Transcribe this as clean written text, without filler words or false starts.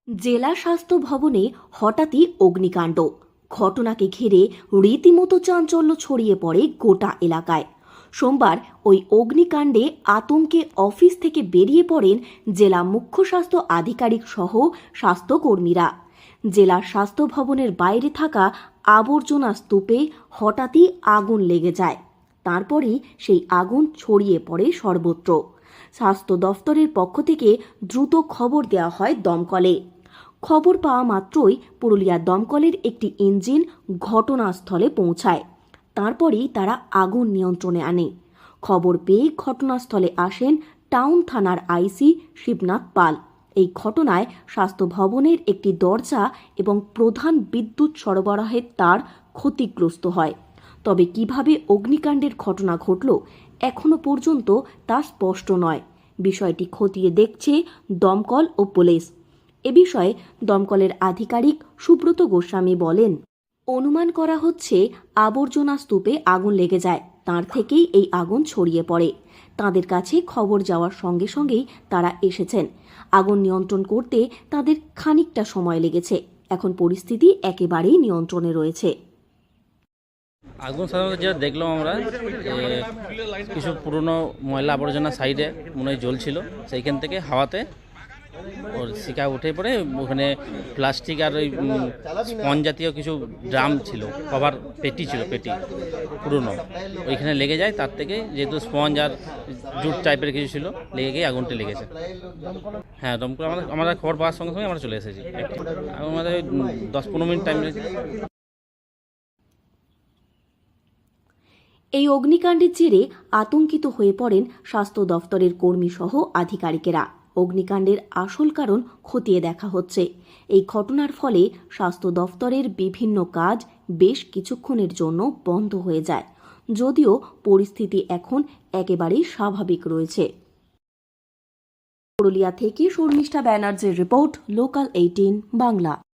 জেলা স্বাস্থ্য ভবনে হঠাৎই অগ্নিকাণ্ড। ঘটনাকে ঘিরে রীতিমতো চাঞ্চল্য ছড়িয়ে পড়ে গোটা এলাকায়। সোমবার ওই অগ্নিকাণ্ডে আতঙ্কে অফিস থেকে বেরিয়ে পড়েন জেলা মুখ্য স্বাস্থ্য আধিকারিক সহ স্বাস্থ্যকর্মীরা। জেলা স্বাস্থ্য ভবনের বাইরে থাকা আবর্জনা স্তূপে হঠাৎই আগুন লেগে যায়। তারপরেই সেই আগুন ছড়িয়ে পড়ে সর্বত্র। স্বাস্থ্য দফতরের পক্ষ থেকে দ্রুত খবর দেওয়া হয় দমকলে। খবর পাওয়া মাত্রই পুরুলিয়া দমকলের একটি ইঞ্জিন ঘটনাস্থলে পৌঁছায়। তারপরেই তারা আগুন নিয়ন্ত্রণে আনে। খবর পেয়ে ঘটনাস্থলে আসেন টাউন থানার আইসি শিবনাথ পাল। এই ঘটনায় স্বাস্থ্য ভবনের একটি দরজা এবং প্রধান বিদ্যুৎ সরবরাহের তার ক্ষতিগ্রস্ত হয়। তবে কিভাবে অগ্নিকাণ্ডের ঘটনা ঘটল এখনো পর্যন্ত তা স্পষ্ট নয়। বিষয়টি খতিয়ে দেখছে দমকল ও পুলিশ। এ বিষয়ে দমকলের আধিকারিক সুব্রত গোস্বামী বলেন, অনুমান করা হচ্ছে আবর্জনা স্তূপে আগুন লেগে যায়, তার থেকেই এই আগুন ছড়িয়ে পড়ে। তাদের কাছে খবর যাওয়ার সঙ্গে সঙ্গেই তারা এসেছেন। আগুন নিয়ন্ত্রণ করতে তাদের খানিকটা সময় লেগেছে। এখন পরিস্থিতি একেবারেই নিয়ন্ত্রণে রয়েছে। আগুন সাধারণত যেটা দেখলাম আমরা কিছু পুরনো ময়লা আবর্জনা সাইডে মনে হয় জ্বলছিল, সেইখান থেকে হাওয়াতে ওর শিকা উঠে পড়ে ওখানে প্লাস্টিক আর ওই স্পঞ্জ জাতীয় কিছু ড্রাম ছিল, কভার পেটি ছিল, পেটি পুরনো, ওইখানে লেগে যায়। তার থেকে যেহেতু স্পঞ্জ আর জুট টাইপের কিছু ছিল, লেগে গিয়ে আগুনটা লেগেছে। হ্যাঁ, দমকল আমরা খবর পাওয়ার সঙ্গে সঙ্গে আমরা চলে এসেছি। আমাদের 10-15 মিনিট টাইম লেগেছে। এই অগ্নিকাণ্ডের জেরে আতঙ্কিত হয়ে পড়েন স্বাস্থ্য দফতরের কর্মী সহ আধিকারিকেরা। অগ্নিকাণ্ডের আসল কারণ খতিয়ে দেখা হচ্ছে। এই ঘটনার ফলে স্বাস্থ্য দফতরের বিভিন্ন কাজ বেশ কিছুক্ষণের জন্য বন্ধ হয়ে যায়, যদিও পরিস্থিতি এখন একেবারেই স্বাভাবিক রয়েছে। পুরুলিয়া থেকে শর্মিষ্ঠা ব্যানার্জির রিপোর্ট, লোকাল 18 বাংলা।